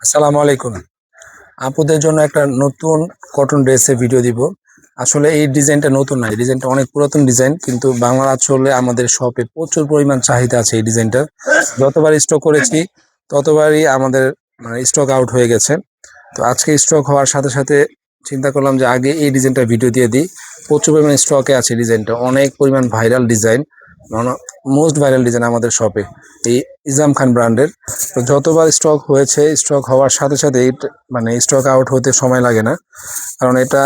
আসসালামু আলাইকুম। আপুদের জন্য একটা নতুন কটন ড্রেসের ভিডিও দিব। আসলে এই ডিজাইনটা নতুন না, এই ডিজাইনটা অনেক পুরাতন ডিজাইন, কিন্তু বাংলা আঁচলে আমাদের শপে প্রচুর পরিমাণ চাহিদা আছে এই ডিজাইনটা। যতবার স্টক করেছি ততবারই আমাদের মানে স্টক আউট হয়ে গেছে। তো আজকে স্টক হওয়ার সাথে সাথে চিন্তা করলাম যে আগে এই ডিজাইনটা ভিডিও দিয়ে দিই। প্রচুর পরিমাণ স্টকে আছে ডিজাইনটা, অনেক পরিমাণ viral design, most viral design আমাদের শপে, এই ইজাম খান ব্র্যান্ডের। তো যতবার স্টক হয়েছে, স্টক হওয়ার সাথে সাথে মানে স্টক আউট হতে সময় লাগে না, কারণ এটা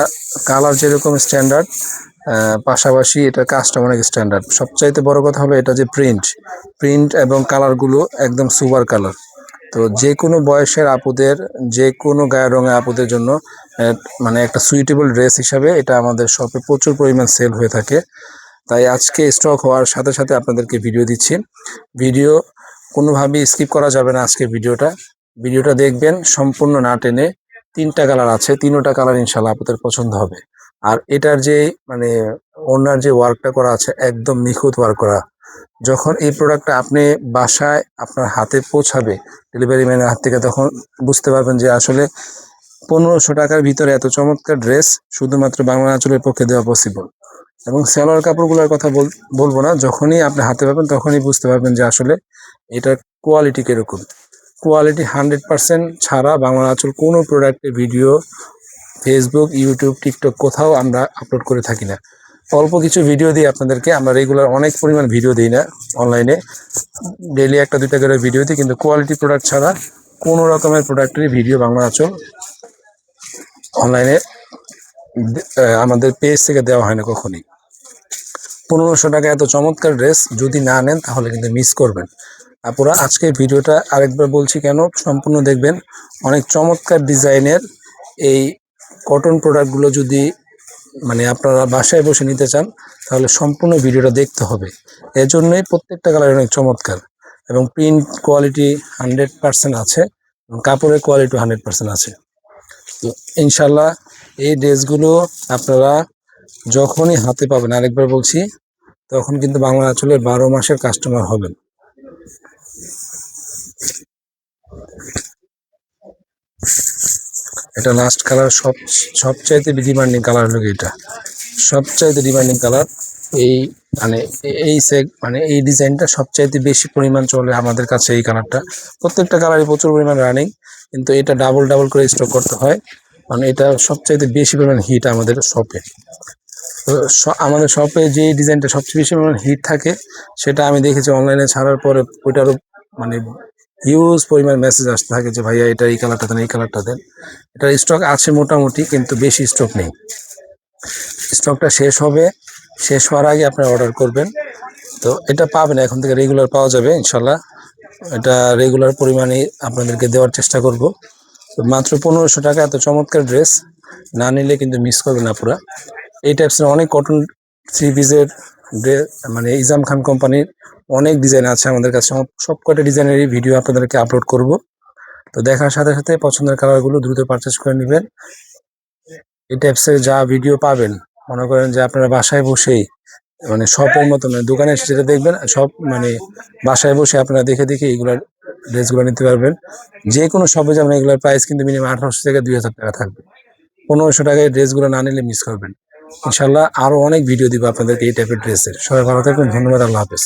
কালার যেরকম স্ট্যান্ডার্ড, পাশাপাশি এটার কাজটা অনেক স্ট্যান্ডার্ড। সবচাইতে বড় কথা হবে এটা যে প্রিন্ট প্রিন্ট এবং কালারগুলো একদম সুপার কালার। তো যে কোনো বয়সের আপুদের, যে কোনো গায়ের রঙের আপুদের জন্য মানে একটা সুইটেবল ড্রেস হিসাবে এটা আমাদের শপে প্রচুর পরিমাণ সেল হয়ে থাকে। তাই আজকে স্টক হওয়ার সাথে সাথে আপনাদেরকে ভিডিও দিচ্ছি। ভিডিও কোনোভাবেই স্কিপ করা যাবে না। আজকে ভিডিওটা দেখবেন সম্পূর্ণ না টেনে। তিনটা কালার আছে, তিনোটা কালার ইনশাল্লাহ আপনাদের পছন্দ হবে। আর এটার যে মানে ওনার যে ওয়ার্কটা করা আছে একদম নিখুঁত ওয়ার্ক করা। যখন এই প্রোডাক্টটা আপনি বাসায় আপনার হাতে পৌঁছাবে ডেলিভারি ম্যানের হাত থেকে, তখন বুঝতে পারবেন যে আসলে 1500 টাকার ভিতরে এত চমৎকার ড্রেস শুধুমাত্র বাংলা আঁচলের পক্ষে দেওয়া পসিবল। এবং সালোয়ার কাপড়গুলোর কথা বলবো না, যখনই আপনি হাতে পাবেন তখনই বুঝতে পারবেন যে আসলে এটার কোয়ালিটি কিরকম। কোয়ালিটি 100% ছাড়া বাংলা আঁচল কোনো প্রোডাক্টের ভিডিও ফেসবুক, ইউটিউব, টিকটক কোথাও আমরা আপলোড করে থাকি না। অল্প কিছু ভিডিও দিই আপনাদেরকে, আমরা রেগুলার অনেক পরিমাণ ভিডিও দিই না অনলাইনে, ডেইলি একটা দুইটা করে ভিডিও দিই, কিন্তু কোয়ালিটি প্রোডাক্ট ছাড়া কোনো রকমের প্রোডাক্টের ভিডিও বাংলা আঁচল অনলাইনে আমাদের পেজ থেকে দেওয়া হয় না কখনই। 1500 টাকা এত চমৎকার ড্রেস যদি না নেন তাহলে কিন্তু মিস করবেন। আপুরা আজকে ভিডিওটা আরেকবার বলছি কেন, সম্পূর্ণ দেখবেন। অনেক চমৎকার ডিজাইনের এই কটন প্রোডাক্টগুলো যদি মানে আপনারা বাসায় বসে নিতে চান তাহলে সম্পূর্ণ ভিডিওটা দেখতে হবে। এজন্যই প্রত্যেকটা কালার অনেক চমৎকার, এবং প্রিন্ট কোয়ালিটি 100% আছে, কাপড়ের কোয়ালিটি 100% আছে। তো ইনশাল্লাহ এই ড্রেসগুলো আপনারা যখনই হাতে পাবেন, আরেকবার বলছি, তখন কিন্তু বাংলা আঁচলের 12 মাসের কাস্টমার হবেন। এটা লাস্ট কালার, সবচাইতে ডিমান্ডিং কালার হলো এটা, সবচাইতে ডিমান্ডিং কালার। এই মানে এই ডিজাইনটা সবচাইতে বেশি পরিমাণ চলে আমাদের কাছে এই কালারটা। প্রত্যেকটা কালারই প্রচুর পরিমাণ রানিং, কিন্তু এটা ডাবল ডাবল করে স্টক করতে হয়, মানে এটা সবচাইতে বেশি পরিমাণ হিট আমাদের শপে। তো আমাদের শপে যে ডিজাইনটা সবচেয়ে বেশি পরিমাণ হিট থাকে সেটা আমি দেখেছি অনলাইনে ছাড়ার পরে ওইটারও মানে হিউজ পরিমাণ মেসেজ আসতে থাকে যে ভাইয়া এটা এই কালারটা দেন, এই কালারটা দেন। এটার স্টক আছে মোটামুটি, কিন্তু বেশি স্টক নেই। স্টকটা শেষ হবে, শেষ হওয়ার আগে আপনারা অর্ডার করবেন। তো এটা পাবেন, এখন থেকে রেগুলার পাওয়া যাবে ইনশাল্লাহ। এটা রেগুলার পরিমাণে আপনাদেরকে দেওয়ার চেষ্টা করব। তো মাত্র 1500 টাকা এত চমৎকার ড্রেস না নিলে কিন্তু মিস করবেন না পুরা। এই টাইপসের অনেক কটন থ্রি পিসের মানে ইজাম খান কোম্পানির অনেক ডিজাইন আছে আমাদের কাছে। সব কটা ডিজাইনেরই ভিডিও আপনাদেরকে আপলোড করব। তো দেখার সাথে সাথে পছন্দের কালারগুলো দ্রুত পারচেস করে নেবেন। এই টাইপসের যা ভিডিও পাবেন, মনে করেন যে আপনারা বাসায় বসেই মানে শপের মতো নয়, দোকানে এসে যেটা দেখবেন সব মানে বাসায় বসে আপনারা দেখে দেখে এইগুলোর ড্রেসগুলো নিতে পারবেন। যে কোনো শপে যাবেন এগুলোর প্রাইস কিন্তু মিনিমাম 1800 থেকে 2000 টাকা থাকবে। 1500 টাকায় ড্রেসগুলো না নিলে মিস করবেন। ইনশাল্লাহ আরো অনেক ভিডিও দিব আপনাদেরকে এই টাইপের ড্রেসের। সবাই ভালো থাকবেন, ধন্যবাদ, আল্লাহ হাফেজ।